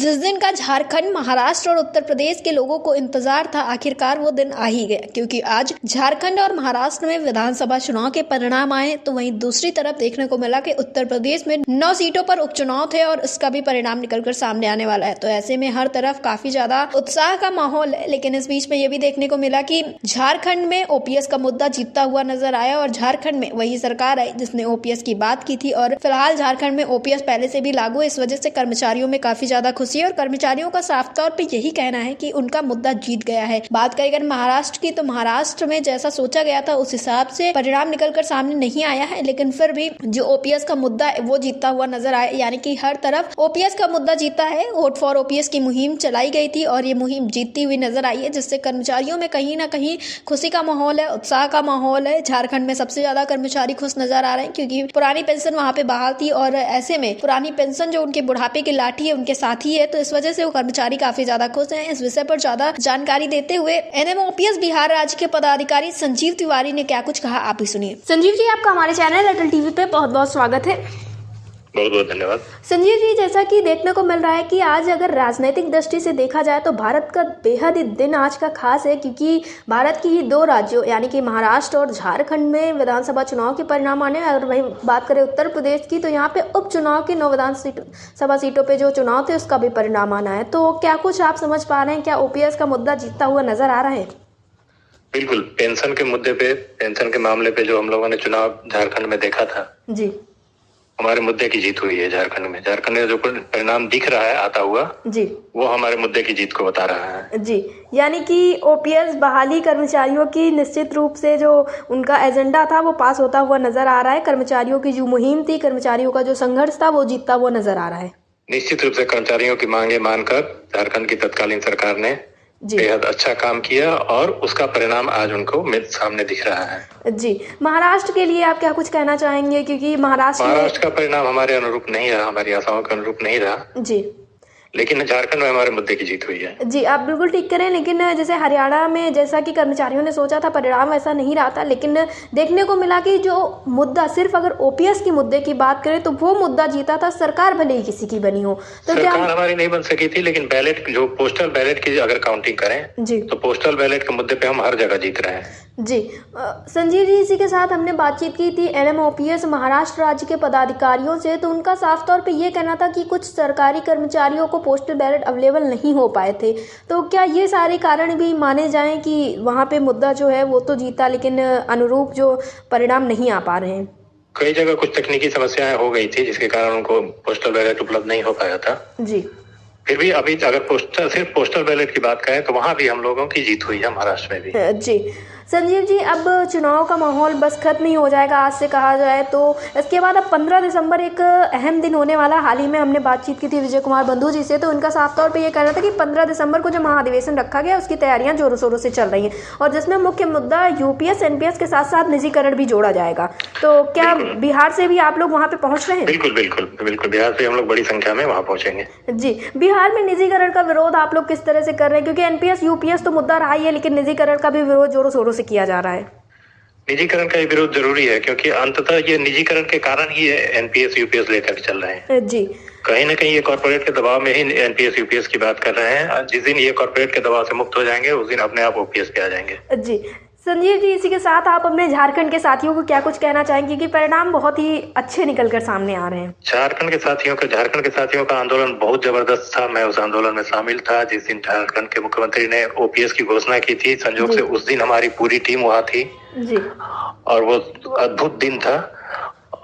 जिस दिन का झारखंड, महाराष्ट्र और उत्तर प्रदेश के लोगों को इंतजार था, आखिरकार वो दिन आ ही गया, क्योंकि आज झारखंड और महाराष्ट्र में विधानसभा चुनाव के परिणाम आए। तो वहीं दूसरी तरफ देखने को मिला कि उत्तर प्रदेश में 9 सीटों पर उपचुनाव थे और इसका भी परिणाम निकलकर सामने आने वाला है। तो ऐसे में हर तरफ काफी ज्यादा उत्साह का माहौल है। लेकिन इस बीच में ये भी देखने को मिला कि झारखंड में ओपीएस का मुद्दा जीतता हुआ नजर आया और झारखंड में वही सरकार आई जिसने ओपीएस की बात की थी। और फिलहाल झारखंड में ओपीएस पहले से भी लागू है, इस वजह से कर्मचारियों में काफी ज्यादा खुशी है और कर्मचारियों का साफ तौर पे यही कहना है कि उनका मुद्दा जीत गया है। बात करें अगर महाराष्ट्र की, तो महाराष्ट्र में जैसा सोचा गया था उस हिसाब से परिणाम निकलकर सामने नहीं आया है, लेकिन फिर भी जो ओपीएस का मुद्दा है वो जीतता हुआ नजर आया, यानी कि हर तरफ ओपीएस का मुद्दा जीता है। वोट फॉर ओपीएस की मुहिम चलाई गई थी और ये मुहिम जीतती हुई नजर आई है, जिससे कर्मचारियों में कहीं ना कहीं खुशी का माहौल है, उत्साह का माहौल है। झारखंड में सबसे ज्यादा कर्मचारी खुश नजर आ रहे हैं क्योंकि पुरानी पेंशन वहां पे बहाल थी और ऐसे में पुरानी पेंशन जो उनके बुढ़ापे की लाठी है उनके साथ ही है, तो इस वजह से वो कर्मचारी काफी ज्यादा खुश हैं। इस विषय पर ज्यादा जानकारी देते हुए एनएम ओपीएस बिहार राज्य के पदाधिकारी संजीव तिवारी ने क्या कुछ कहा, आप भी सुनिए। संजीव जी, आपका हमारे चैनल अटल टीवी पे बहुत बहुत स्वागत है। बहुत बहुत धन्यवाद। संजीव जी, जैसा कि देखने को मिल रहा है कि आज अगर राजनीतिक दृष्टि से देखा जाए तो भारत का बेहद ही दिन आज का खास है, क्योंकि भारत की 2 राज्यों यानी कि महाराष्ट्र और झारखंड में विधानसभा चुनाव के परिणाम आने। अगर वही बात करें उत्तर प्रदेश की, तो यहाँ पे उपचुनाव के 9 विधानसभा सीटों पे जो चुनाव थे उसका भी परिणाम आना है। तो क्या कुछ आप समझ पा रहे हैं, क्या ओपीएस का मुद्दा जीतता हुआ नजर आ रहा है? बिल्कुल, पेंशन के मुद्दे पे, पेंशन के मामले पे जो हम लोगों ने चुनाव झारखंड में देखा था जी, हमारे मुद्दे की जीत हुई है झारखंड में। झारखंड में जो परिणाम दिख रहा है आता हुआ जी, वो हमारे मुद्दे की जीत को बता रहा है जी। यानी कि ओपीएस बहाली कर्मचारियों की निश्चित रूप से जो उनका एजेंडा था वो पास होता हुआ नजर आ रहा है। कर्मचारियों की जो मुहिम थी, कर्मचारियों का जो संघर्ष था वो जीतता हुआ नजर आ रहा है। निश्चित रूप से कर्मचारियों की मांगे मानकर झारखंड की तत्कालीन सरकार ने बेहद अच्छा काम किया और उसका परिणाम आज उनको सामने दिख रहा है। जी, महाराष्ट्र के लिए आप क्या कुछ कहना चाहेंगे, क्योंकि महाराष्ट्र का परिणाम हमारे अनुरूप नहीं रहा, हमारी आशाओं के अनुरूप नहीं रहा जी, लेकिन झारखंड में हमारे मुद्दे की जीत हुई है। जी, आप बिल्कुल ठीक करें। लेकिन जैसे हरियाणा में जैसा कि कर्मचारियों ने सोचा था परिणाम वैसा नहीं रहा था, लेकिन देखने को मिला कि जो मुद्दा, सिर्फ अगर ओपीएस के मुद्दे की बात करें तो वो मुद्दा जीता था, सरकार भले ही किसी की बनी हो। तो सरकार हमारी नहीं बन सकी थी, लेकिन बैलेट, जो पोस्टल बैलेट की अगर काउंटिंग करें जी, तो पोस्टल बैलेट के मुद्दे पे हम हर जगह जीत रहे हैं। जी, संजीव जी, इसी के साथ हमने बातचीत की थी एनएम ओपीएस महाराष्ट्र राज्य के पदाधिकारियों से, तो उनका साफ तौर पे ये कहना था कि कुछ सरकारी कर्मचारियों को पोस्टल बैलेट अवेलेबल नहीं हो पाए थे। तो क्या ये सारे कारण भी माने जाएं कि वहाँ पे मुद्दा जो है वो तो जीता, लेकिन अनुरूप जो परिणाम नहीं आ पा रहे हैं? कई जगह कुछ तकनीकी समस्याएं हो गई थी जिसके कारण उनको पोस्टल बैलेट उपलब्ध नहीं हो पाया था। जी, फिर भी अभी अगर सिर्फ पोस्टल बैलेट की बात करें तो वहाँ भी हम लोगों की जीत हुई है, महाराष्ट्र में भी। जी, संजीव जी, अब चुनाव का माहौल बस खत्म ही हो जाएगा आज से कहा जाए तो। इसके बाद अब 15 दिसंबर एक अहम दिन होने वाला। हाल ही में हमने बातचीत की थी विजय कुमार बंधु जी से, तो उनका साफ तौर पे ये कहना था कि 15 दिसंबर को जो महाधिवेशन रखा गया उसकी तैयारियां जोरों शोरों से चल रही हैं और जिसमें मुख्य मुद्दा यूपीएस एनपीएस के साथ साथ निजीकरण भी जोड़ा जाएगा। तो क्या बिहार से भी आप लोग वहाँ पे पहुँच रहे हैं? बिल्कुल बिल्कुल बिल्कुल, बिहार से हम लोग बड़ी संख्या में वहाँ पहुँचेंगे। जी, बिहार में निजीकरण का विरोध आप लोग किस तरह से कर रहे हैं, क्योंकि एनपीएस यूपीएस तो मुद्दा रहा ही है, लेकिन निजीकरण का भी विरोध जोरों शोरों से किया जा रहा है? निजीकरण का विरोध जरूरी है क्योंकि अंततः ये निजीकरण के कारण ही एनपीएस यूपीएस लेकर चल रहे हैं। जी, कहीं ना कहीं ये कॉर्पोरेट के दबाव में ही एनपीएस यूपीएस की बात कर रहे हैं। जिस दिन ये कॉर्पोरेट के दबाव से मुक्त हो जाएंगे उस दिन अपने आप ओपीएस पे आ जाएंगे। जी, संजीव जी, इसी के साथ आप अपने झारखंड के साथियों को क्या कुछ कहना चाहेंगे कि परिणाम बहुत ही अच्छे निकलकर सामने आ रहे हैं? झारखंड के साथियों का आंदोलन बहुत जबरदस्त था। मैं उस आंदोलन में शामिल था जिस दिन झारखंड के मुख्यमंत्री ने ओपीएस की घोषणा की थी। संयोग से उस दिन हमारी पूरी टीम वहाँ थी जी, और वो अद्भुत दिन था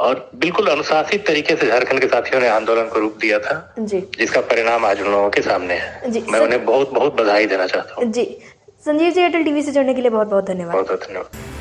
और बिल्कुल अनुशासित तरीके से झारखंड के साथियों ने आंदोलन को रूप दिया था जी, जिसका परिणाम आज उन लोगों के सामने है। मैं उन्हें बहुत बहुत बधाई देना चाहता हूँ। जी, संजीव जी, एयरटेल टीवी से जुड़ने के लिए बहुत बहुत धन्यवाद। बहुत बहुत धन्यवाद।